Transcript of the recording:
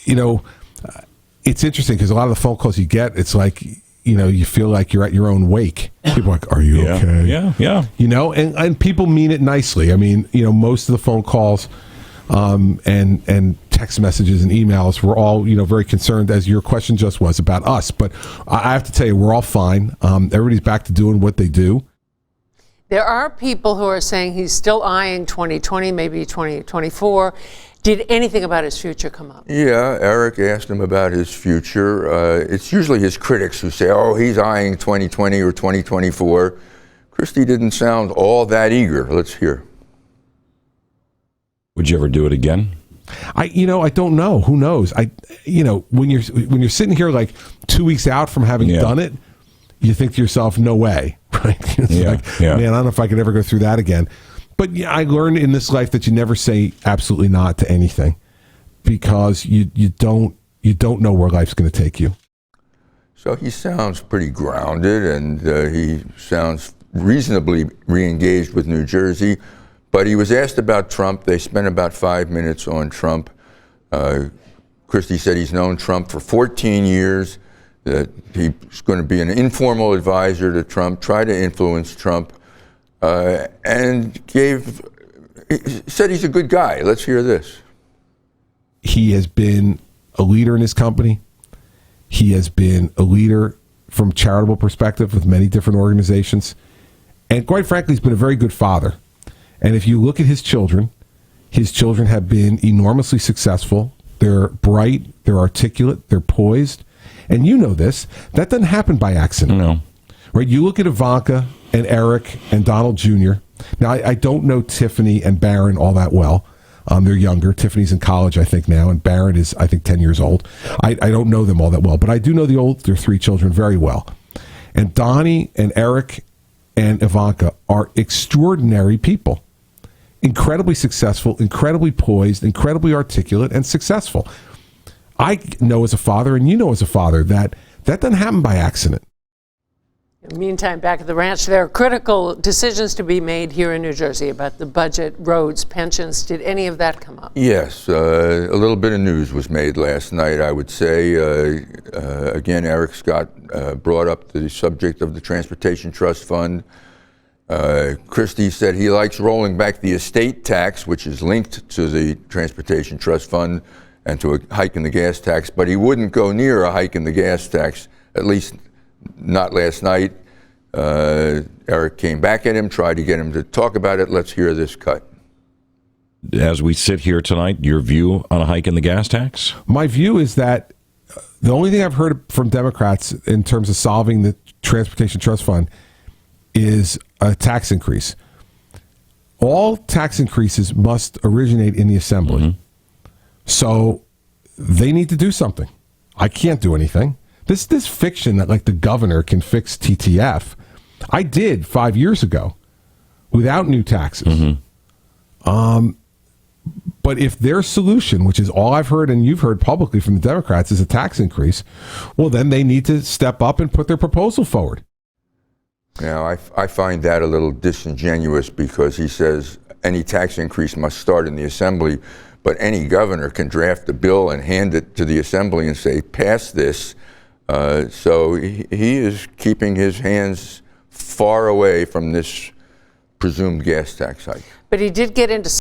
it's interesting because a lot of the phone calls you get, it's like, you feel like you're at your own wake. People are like, are you okay? Yeah. And people mean it nicely. I mean, most of the phone calls and text messages and emails were all, very concerned, as your question just was, about us. But I have to tell you, we're all fine. Everybody's back to doing what they do. There are people who are saying he's still eyeing 2020, maybe 2024. Did anything about his future come up? Yeah, Eric asked him about his future. It's usually his critics who say, oh, he's eyeing 2020 or 2024. Christie didn't sound all that eager. Let's hear. Would you ever do it again? I don't know. Who knows? When you're sitting here like 2 weeks out from having done it, you think to yourself, no way, right? Man, I don't know if I could ever go through that again. But I learned in this life that you never say absolutely not to anything, because you don't know where life's going to take you. So he sounds pretty grounded, and he sounds reasonably re-engaged with New Jersey. But he was asked about Trump. They spent about 5 minutes on Trump. Christie said he's known Trump for 14 years, that he's going to be an informal advisor to Trump, try to influence Trump. And said he's a good guy. Let's hear this. He has been a leader in his company. He has been a leader from a charitable perspective with many different organizations. And quite frankly, he's been a very good father. And if you look at his children have been enormously successful. They're bright, they're articulate, they're poised. And you know this. That doesn't happen by accident. No. Right? You look at Ivanka and Eric and Donald Jr. Now, I don't know Tiffany and Barron all that well. They're younger. Tiffany's in college, I think, now, and Barron is, I think, 10 years old. I don't know them all that well, but I do know their three children very well. And Donnie and Eric and Ivanka are extraordinary people. Incredibly successful, incredibly poised, incredibly articulate, and successful. I know as a father, and you know as a father, that doesn't happen by accident. Meantime, back at the ranch, there are critical decisions to be made here in New Jersey about the budget, roads, pensions. Did any of that come up? Yes, a little bit of news was made last night, I would say. Again, Eric Scott brought up the subject of the Transportation Trust Fund. Christie said he likes rolling back the estate tax, which is linked to the Transportation Trust Fund and to a hike in the gas tax, but he wouldn't go near a hike in the gas tax, at least not last night. Eric came back at him, tried to get him to talk about it. Let's hear this cut. As we sit here tonight, your view on a hike in the gas tax? My view is that the only thing I've heard from Democrats in terms of solving the Transportation Trust Fund is a tax increase. All tax increases must originate in the Assembly. Mm-hmm. So they need to do something. I can't do anything. This fiction that like the governor can fix TTF, I did 5 years ago without new taxes. Mm-hmm. But if their solution, which is all I've heard and you've heard publicly from the Democrats, is a tax increase, well, then they need to step up and put their proposal forward. Now, I find that a little disingenuous, because he says any tax increase must start in the Assembly, but any governor can draft a bill and hand it to the Assembly and say, pass this. So he is keeping his hands far away from this presumed gas tax hike. But he did get into